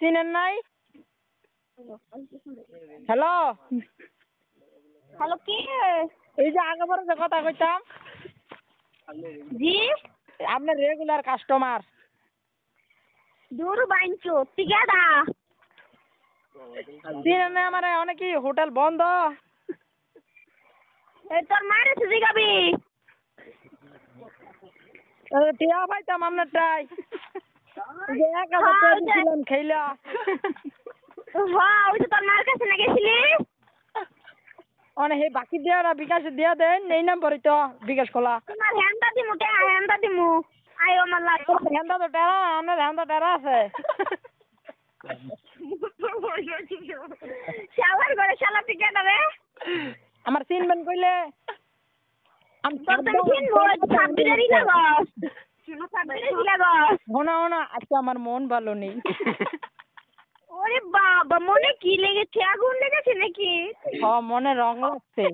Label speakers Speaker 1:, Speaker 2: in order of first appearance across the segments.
Speaker 1: চিনেন নাই? Hello
Speaker 2: hello কে?
Speaker 1: এই যে আগেবারে যে কথা কইতাম
Speaker 2: জি
Speaker 1: আপনার রেগুলার কাস্টমার।
Speaker 2: দূর বাইনচো টিকাদা
Speaker 1: চিনেন না আমারে? অনেকই হোটেল বন্ধ।
Speaker 2: এই তোর মারে সুজি গাবি
Speaker 1: টিয়া পাইতাম আপনারটাই। যে 1000 টাকা দিছিলাম খাইলা।
Speaker 2: হ্যাঁ ওই তো তোর মার কাছে না গেছিলি
Speaker 1: অনেক হে বাকি দিয়া না বিকাশে দিয়া দেন এই নাম্বারই তো বিকাশ খোলা।
Speaker 2: তোমার হ্যান্ডা দিমু আয় আমার লাগবে
Speaker 1: হ্যান্ডা তো টেরা আপনার হ্যান্ডা টেরা আছে।
Speaker 2: শালার ঘরে শালা টিকাদা রে
Speaker 1: আমার চিনবেন কইলে আমি
Speaker 2: তোর তুমি চিনবো ছাব্বিরেরই লাগস ছাব্বিরেরই লাগস
Speaker 1: হোনা আজকে আমার মন ভালো নেই।
Speaker 2: ওরে বাবা মনে কি লেগেছে আগুন লেগেছে নাকি
Speaker 1: মনে রং লাগছে।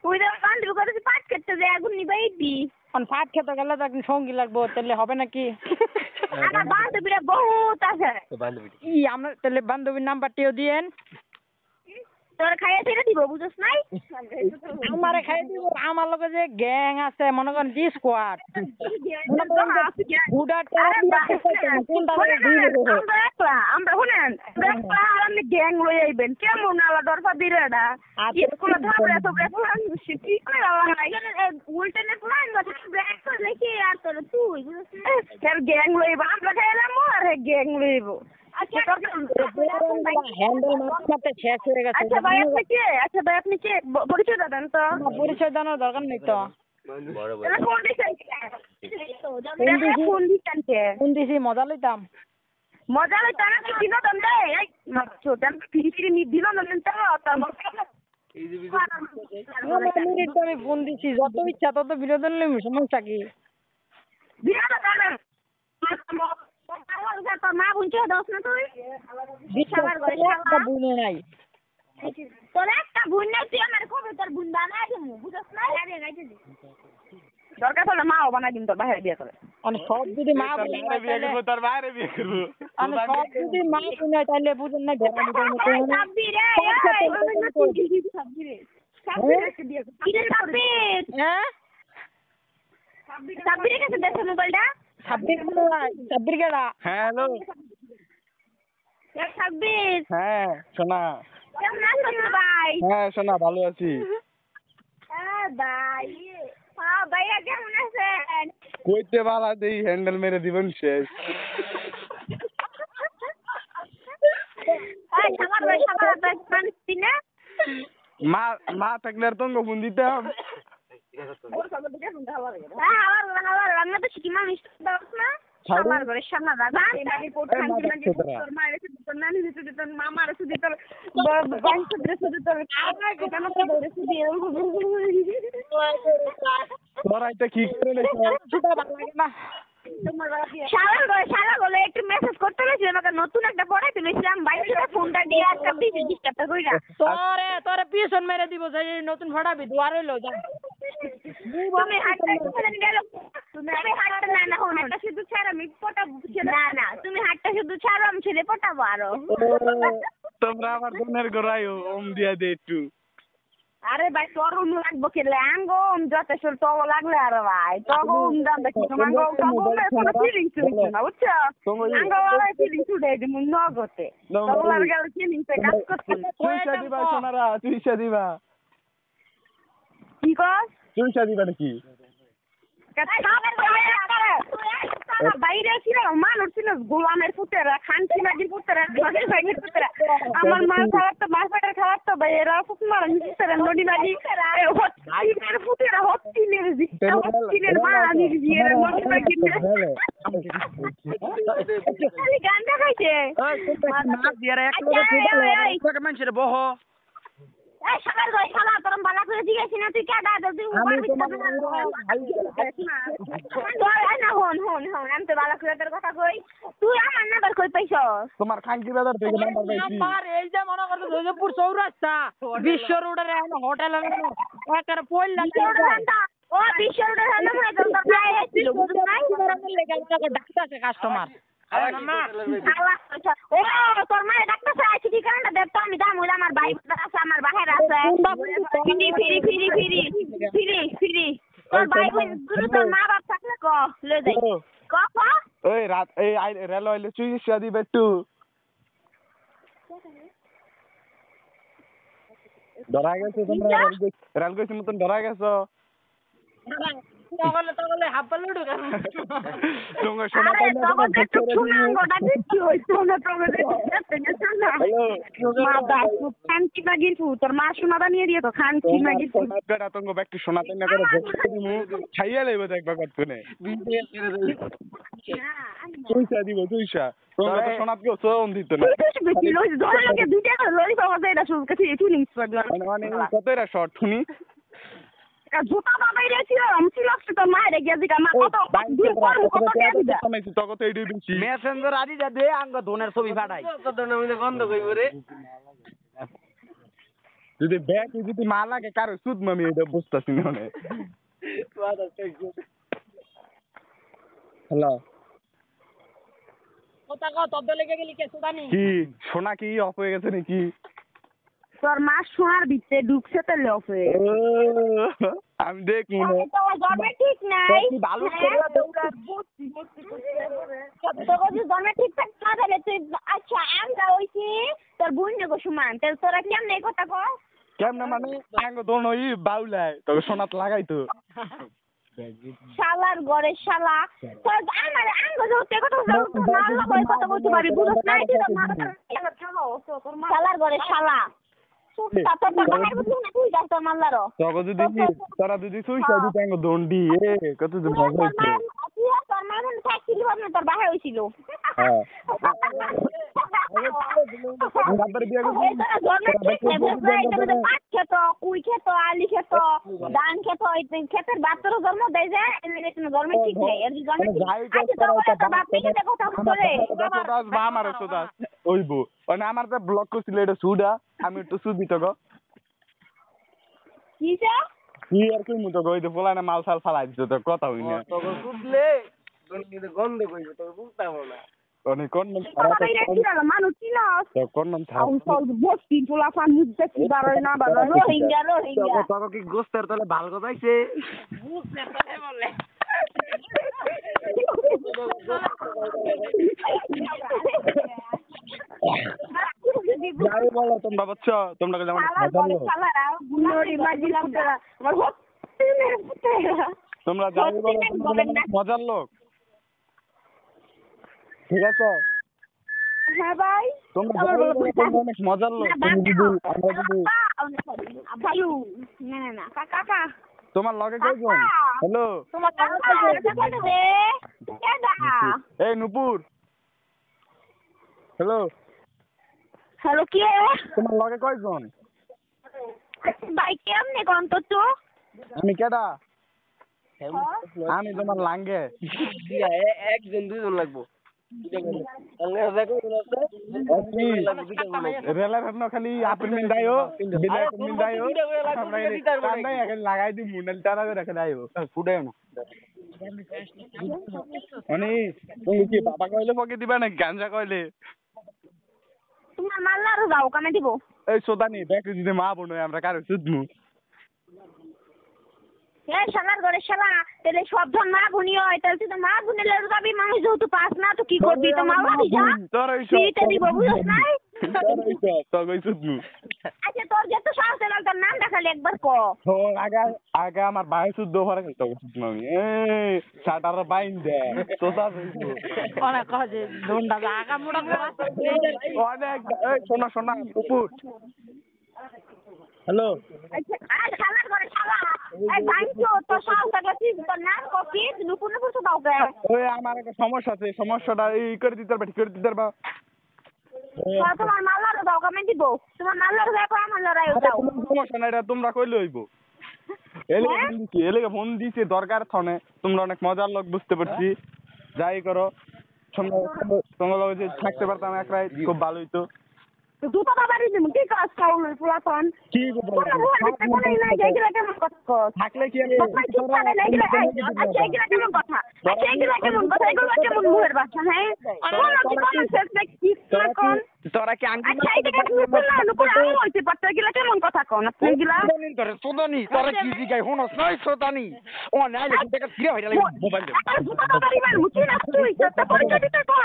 Speaker 2: ওই তো কান্ডু করেছে পাট খেতে যে আগুন নিবাই দি
Speaker 1: পাট খেতে গেলে তো একদিন সঙ্গী লাগবো, তাহলে হবে নাকি?
Speaker 2: আমার বান্ধবীরা বহুত আছে
Speaker 1: আমরা তাহলে বান্ধবীর নাম্বারটিও দিয়েন।
Speaker 2: তোর খাইয়ে ছেড়ে দিব বুঝছ নাই
Speaker 1: আমারে খাই দিব। আমার লগে যে গ্যাং আছে মনে করেন জি স্কোয়াড
Speaker 2: আমরা শুনেন আপনি গ্যাং লই আইবেন কেমন আলা দরফা দিরেডা কোনো ধাবড়া তোবড়া ঠিক করে উল্টেনে প্ল্যান ব্যাক করে লিখি আর তোর তুই বুঝছ গ্যাং লইব আমরা খাইলাম আর গ্যাং লইব আচ্ছা ভাই আপনি কে পরিচয় দেন তো
Speaker 1: পরিচয় দেওয়ার দরকার নেই তো। কোন দিছি মজা লইতাম
Speaker 2: মজা লইতাম বিনোদন দেয় বিনোদন
Speaker 1: আমি ফোন দিছি যত ইচ্ছা তত বিনোদন লইম, সমস্যা কি?
Speaker 2: মা বুঝছে দোষ না তুই
Speaker 1: বুঝে নাই
Speaker 2: তোর একটা বুন নাই তুই আমার কবে তোর বুন বানাই দিমু বুঝছ না দরকার হলে মাও বানাই দিম তোর বাইরে বিয়ে করে
Speaker 1: মানে সব যদি মা
Speaker 3: বিয়ে করবো তার বাইরে বিয়ে করবো
Speaker 1: সব যদি মা শুনে তাহলে বুঝেন না
Speaker 2: সাব্বিরের কাছে দেখো মোবাইলটা
Speaker 1: সাব্বির কেডা?
Speaker 3: হ্যালো
Speaker 2: সাব্বির
Speaker 3: হ্যাঁ সোনা
Speaker 2: কেমন আছো ভাই?
Speaker 3: হ্যাঁ সোনা ভালো আছি।
Speaker 2: ভাই ভাইয়া কেমন আছেন?
Speaker 3: কইতে বালা দেই হ্যান্ডেল মেরে দিবেন শেষ। মা থাকলে আর তঙ্গ ফোন দিতাম। তোরা এটা কি করে
Speaker 1: না
Speaker 2: শালা বলে একটু মেসেজ করতে গেছি আমাকে নতুন একটা পড়াইতে গেছিলাম বাইরে ফোনটা দিয়ে আজকে বিজি ডিস্টার্বটা কইরা
Speaker 1: তোরে পিছন মেরে দিব যাই নতুন ফড়াবি দুয়ার হইলো যা
Speaker 2: তুমি হাতটা গেল তুমি হাতটা না হাতটা শুধু ছাড় আমি পটাবো না তুমি হাতটা শুধু ছাড়ো আমি ছেলে পটাবো আরো
Speaker 3: তোমরা আমার বোনের গোড়ায় ওম দিয়া দে একটু।
Speaker 2: আরে ভাই তোর ওম লাগবো কেলে আঙ্গো ওম যথেষ্ট তো লাগলে আরে ভাই তো ওম দাম দেখি তোমার কোনো ফিলিংস হইছে না বুঝছো আঙ্গো ওই ফিলিংস উঠে দিমু নগতে তোলার গেল ফিলিংস কাজ করতে
Speaker 3: তুইসা দিবা সোনারা তুইসা দিবা
Speaker 2: কি কস
Speaker 3: তুইসা দিবা নাকি?
Speaker 2: বাইরে ছিল মানুষ ছিল গোলামের পুতেরা খানসি মাঝির পুতেরা ভাইয়ের পুতেরা আমার মা খারাপ তো মার পেটের খারাপ তো ভাইয়েরা পুতমার পুতেরা নদী মাঝি হত্তিনের পুতেরা হত্তিনের মা আমি নদী মাঝি গান দেখাইছে
Speaker 1: মানুষের বহ
Speaker 2: সবার ঘরে শালা তোর বালা করে জিজ্ঞাসি না তুই কেডা তুই না হন আমি তো বালা করে তোর কথা কই তুই আমার নাম্বার কই পাইছস
Speaker 3: তোমার খানকি বাজার থেকে নাম্বার পাইছি।
Speaker 1: নাম্বার এই যে মনে করতে জয়পুর চৌরাস্তা বিশ্ব রোডের এখন হোটেল একার পয়লা
Speaker 2: ও বিশ্ব রোডের হলো মনে তোর ভাই আসছিল বুঝছ নাই
Speaker 1: ডাক্তার আছে কাস্টমার
Speaker 2: ও তোর মায়ের ডাক্তার আছে কি কারণে দেখ তো আমি দাম আমার ভাই আছে আমার বাহির আছে ফিরি ফিরি ফিরি ফিরি ফিরি ফিরি তোর ভাই তোর মা বাপ থাকলে ক লয়ে যাই ক ক
Speaker 3: ওই রাত এই রেল আইলে চিকিৎসা দিবে একটু ধরা গেছে তোমরা রেল গেছে মতন ধরা গেছো
Speaker 1: তগলে হাপ্পালে ঢুকে
Speaker 3: তোমার শোনা
Speaker 2: আরে তখন একটু শুনাঙ্গটা দিচ্ছি ওই শোনা তবে মা দাস খানকি মাগির তোর মা শোনাটা নিয়ে দিয়ে তো খানকি মাগির
Speaker 3: বেটা তঙ্গ একটু শোনা তাই না করে দিমু খাইয়া লইব দেখবা কত কোনে পয়সা দিব পয়সা তোমরা তো শোনাত গো সোন দিত না মানে কতটা শর্ট শুনি
Speaker 2: জুতা বাবাই রেছিল আমছি লাগছে তো মায়ের গিয়ে দিকা মা কত দুই পর কত দিয়ে দিবা
Speaker 3: সময় তো কত এইডি বেশি
Speaker 1: মেসেঞ্জার আদি যা দে আঙ্গ ধনের ছবি ফাটাই কত নামে বন্ধ কইব রে
Speaker 3: যদি ব্যাগ যদি মাল লাগে কারো সুদ মামি এটা বুঝতাছি না মানে হ্যালো
Speaker 1: কথা কও তবে লেগে গেলি কে সুদানি
Speaker 3: কি সোনা কি অফ হয়ে গেছে নাকি
Speaker 2: তোর মা শোনার ভিতরে ঢুকছে তো লফ হয়ে
Speaker 3: আমি দেখি না
Speaker 2: তোর জন্মে ঠিক নাই
Speaker 3: তুই ভালো করে
Speaker 2: তোর যদি জন্মে ঠিক থাক না তাহলে তুই আচ্ছা আমরা হইছি তোর বোন নেগো সমান তাহলে তোরা কেমন এই কথা কর
Speaker 3: কেমনে মানে আঙ্গ দোনো ই বাউলাই তোকে সোনাত লাগাইতো
Speaker 2: শালার ঘরে শালা তোর আমার আঙ্গ যতে কথা মারলা কই কথা বলতে পারি বুঝছ না তুই তো মার শালার ঘরে শালা তাতো বাহির বুঝছ না তুই যাস তোর মারলারো
Speaker 3: তোকে যদি তোরা যদি সুইসা দিতে আঙ্গ দন্ডি এ কত দিন ভালো হইছে
Speaker 2: তোর মা মন থাকছিল না তোর বাহির হইছিল
Speaker 3: হ্যাঁ রাবার বিয়া করছিস
Speaker 2: পাট খেত কুই খেত আলি খেত ধান খেত ক্ষেতের বাচ্চার জন্ম দেয় যায় জন্ম ঠিক নেই এর জন্ম
Speaker 3: আমার সুদাস ওইবো মানে আমার তো ব্লক করছিল এটা সুডা আমি একটু সুদ দিত গো
Speaker 2: কিসে
Speaker 3: কি আর কই মুতো গই তো পোলা না মাল সাল ফালাই দিত তো কথা হই না
Speaker 1: তো সুদলে গন্ধ কইব তো বুঝতাম না
Speaker 3: অনেক কোন
Speaker 2: মানুষ ছিল
Speaker 3: তো কোন নাম থাক
Speaker 2: বস্তি পোলা ফান মুদ্দে কি বারোয় না বারোয় রোহিঙ্গা রোহিঙ্গা
Speaker 1: তোকে কি গোস্তের তলে ভাল কথাইছে গোস্তের তলে বলে
Speaker 3: যাই বলো তোমরা বাচ্চা তোমরা যেমন তোমরা যাই বলো মজার লোক ঠিক আছে
Speaker 2: হ্যাঁ ভাই
Speaker 3: তোমরা অনেক মজার লোক
Speaker 2: ভালো না না না কাকা
Speaker 3: তোমার লগে কয়জন হ্যালো
Speaker 2: তোমার কাকা রে কেডা
Speaker 3: এই নুপুর হ্যালো
Speaker 2: হ্যালো কে
Speaker 3: তোমার লগে কয়জন
Speaker 2: ভাই কেমনে কোন তো
Speaker 3: আমি কেডা আমি তোমার লাঙ্গে
Speaker 1: একজন দুইজন লাগবো
Speaker 3: রেলের খালি আপেল মিন্দাইও বিলাস মিন্দাইও লাগাই দি মুন্ডাল টানা করে রেখে দাইও ফুটাইও না মানে তুমি কি বাবা কইলে পকে দিবা না গাঞ্জা কইলে
Speaker 2: তোমার মাল্লারও যাও কামে দিব
Speaker 3: এই সোদানি দেখ যদি মা বোন আমরা কারো সুদমু
Speaker 2: এই শালার ঘরে শালা তাহলে সব ধন মা গুনি হয় তাহলে তুই তো মা গুনে লেরু যাবি মানুষ যেহেতু পাস না তো কি করবি তো মা বাড়ি যা ফ্রিতে দিব বুঝছ নাই আচ্ছা তোর যত সাহস এলাম তোর নাম দেখালি একবার ক
Speaker 3: আগে আমার ভাই শুদ্ধ ভরে গেছে এই সাটার বাইন দে সোদা
Speaker 1: অনেক কাজে দন্ডা আগা মোড়া
Speaker 3: অনেক এই শোনা শোনা উপর হ্যালো
Speaker 2: আচ্ছা আর শালার ঘরে শালা এই বাইনছো তো সাহস থাকলে তুই তোর নাম ক কি নুপুর নুপুর তো দাও গে
Speaker 3: ওই আমার একটা সমস্যা আছে সমস্যাটা এই করে দিতে পারবা ঠিক করে দিতে পারবা
Speaker 2: তোমার মাল্লারও দাও কামে দিব তোমার মাল্লারও দাও আমার লড়াই দাও
Speaker 3: সমস্যা না এটা তোমরা কইলে হইব এলেগে ফোন দিছে দরকার থনে তোমরা অনেক মজার লোক বুঝতে পারছি যাই করো তোমরা যে থাকতে পারতাম এক রাত খুব ভালো হইতো
Speaker 2: দুটো বাবারই দিমু কি কাজ খাওয়ানোর পোলাপন
Speaker 3: কি
Speaker 2: কোনো মুখের ভিতরে কোনো নাই এইগুলা কেমন কথা কস
Speaker 3: থাকলে কি
Speaker 2: তোমার কি ছাড়ে না এগুলা আচ্ছা এগুলা কেমন কথা আচ্ছা এগুলা কেমন কথা এগুলা কেমন মুখের ভাষা হ্যাঁ কোনো কি কোনো শেষ না কি কোন
Speaker 3: তোরা কি আঙ্গুল
Speaker 2: আচ্ছা এইটা নুপুর না নুপুর আমি হইতে পারতো এগুলা কেমন কথা কোন আপনি এগুলা
Speaker 3: সোদানি তোরা কি জিগাই হনস নাই সোদানি ও নাই লেখি টাকা ফিরে হইরা লাগি মোবাইল
Speaker 2: দুটো বাবারই বার মুখি না তুই তো পরিচয় দিতে তো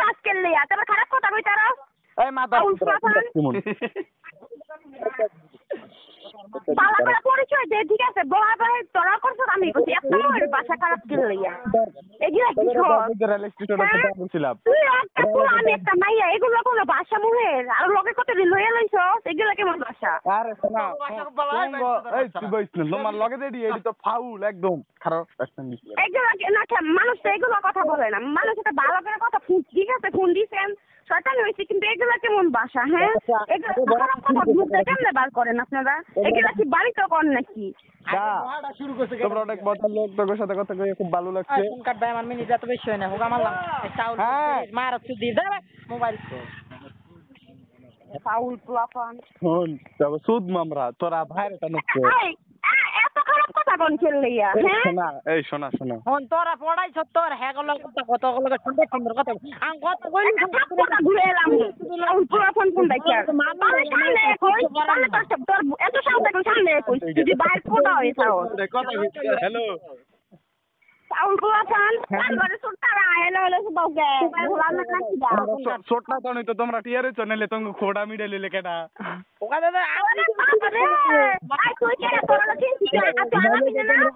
Speaker 2: আজকে লিয়া তোরা খারাপ কথা কই তারা
Speaker 3: এই মাথা
Speaker 2: বালা করে পরিচয় দে ঠিক আছে বলা ভাই তোরা করছ আমি কইছি এত ওর ভাষা খারাপ কি লইয়া এগুলা কি
Speaker 3: বলছিলাম
Speaker 2: তুই একটা কোন আমি একটা মাইয়া এগুলো কোনো ভাষা মুহের আর লোকে কত দিন লইয়া লইছ এগুলা কেমন ভাষা
Speaker 3: আরে শোনা এই তুই বইস না তোমার লগে দেডি এডি তো ফাউল একদম খারাপ অ্যাকশন দিছ
Speaker 2: এগুলা না মানুষ তো এগুলো কথা বলে না মানুষ এটা ভালো করে কথা ঠিক আছে ফোন দিছেন শয়তান হয়েছে কিন্তু এগুলা কেমন ভাষা হ্যাঁ এগুলা খারাপ কথা মুখে কেমনে বার করেন আপনারা এগুলা কি বাড়িতে করেন নাকি
Speaker 3: শুরু করছে তোমরা অনেক মজার লোক তোর সাথে কথা কই খুব ভালো লাগছে
Speaker 1: ফোন কাট ভাই আমার মিনিট এত বেশি হয় না হোক আমার চাউল মার হচ্ছে দিয়ে দে মোবাইল
Speaker 2: ফাউল প্লাফান
Speaker 3: শোন তবে সুদ মামরা তোরা ভাইরে টানছ
Speaker 2: এত খারাপ কথা কোন খেললিয়া হ্যাঁ
Speaker 3: শোনা এই শোনা শোনা
Speaker 1: হন তোরা পড়াইছ তোর হ্যাগল কথা সুন্দর সুন্দর কথা আম কথা কইলি
Speaker 2: কথা ঘুরে এলাম ফাউল প্লাফান কোন দেখে সামনে কই সামনে তোর এত সামনে কই সামনে কই যদি বাইরে কোটা হই তাও
Speaker 3: কথা হ্যালো
Speaker 2: ফাউল প্লাফান তারপরে সুতারা হ্যালো সুবাউকে বললাম না কি দাও
Speaker 3: ছোটটা তো নই তো তোমরা টিয়ারে চনেলে তুমি খোড়া মিডে লেলে কেডা
Speaker 1: ওকা দাদা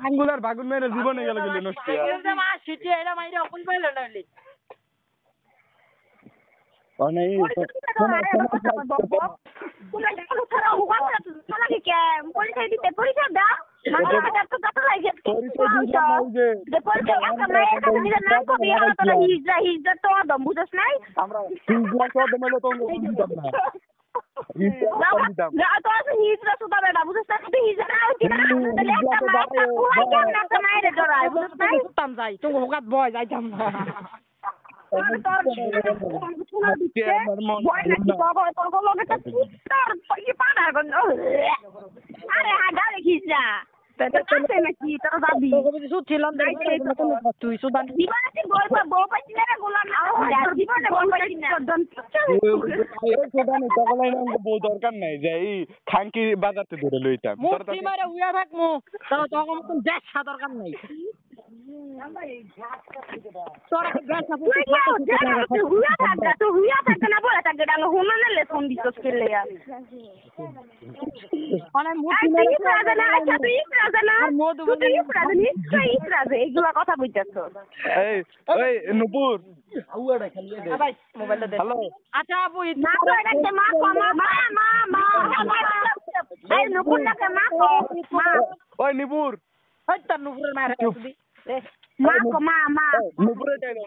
Speaker 3: আঙ্গুলার বাগুন মেরে জীবনে গেল গেলে নষ্ট
Speaker 1: মা সিটি এটা মাইরা অকুল পাইলো না
Speaker 3: অনেক দরকার নাই যে এই খাঙ্কি বাজারতে ধরে লইতাম
Speaker 1: দরকার নাই
Speaker 2: এইগুলা কথা বলতেছ
Speaker 3: নুপুর হ্যালো
Speaker 1: আচ্ছা আপু
Speaker 3: ওই নিপুর
Speaker 1: নুপুরের মায়ের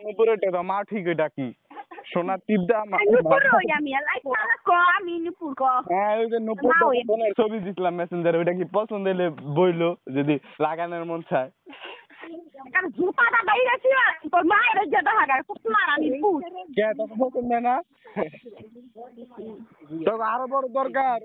Speaker 3: নুপুরে মা ঠিক ডাকি সোনা টিপদা ছবি দিছিলাম মেসেঞ্জারে ওইটা কি পছন্দ হলে বইলো যদি লাগানোর মন চায় পছন্দ না তোকে আরো বড় দরকার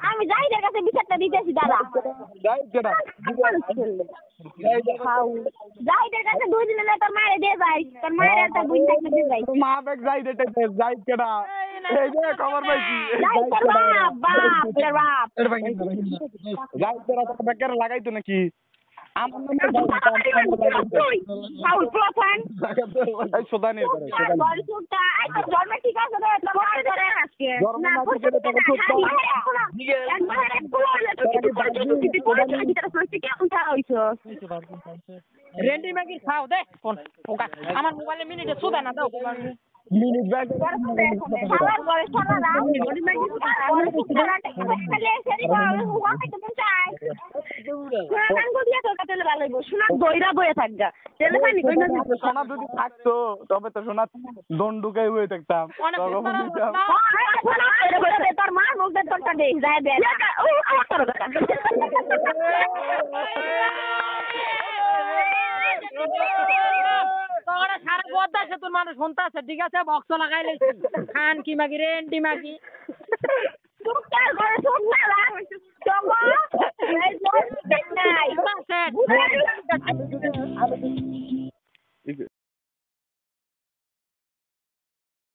Speaker 2: আমি জাহিদের কাছে বিচারটা দিতেছি দাদা জাহিদের কাছে 2 দিন হলে তোর মায়ের দিয়ে যাই তোর মায়ের একটা বুঝ থাকতে দিয়ে যাই
Speaker 3: মা বেগ জাহিদের জাহিদ কেডা এই যে খবর পাইছি জাহিদ তোরা তো বেকার লাগাইতো নাকি আমার সোদানি
Speaker 2: ঠিক আছে
Speaker 1: রেন্ডি ম্যাগি খাও দে আমার মোবাইলে মিনিটে সুদা না দাও
Speaker 3: মিনিট ব্যাগ
Speaker 2: কান গদিয়া তোর কাছে ভালো হইব সোনা দইরা বয়ে থাকগা তেলে পানি কই না
Speaker 3: সোনা যদি থাকতো তবে তো সোনা দণ্ডুকে হয়ে থাকতাম তখন নিতাম।
Speaker 2: তোর মা বলতে তোরটা দে যায় দে ও আমার তোর কথা
Speaker 1: তোরা সারা বদ্দা সে তোর মানুষ শুনতে আছে ঠিক আছে বক্স লাগাই লেছি খান কি মাগি রে এন্টি মাগি
Speaker 2: সুকার করে সুক না লাগ জগো এই জল নাই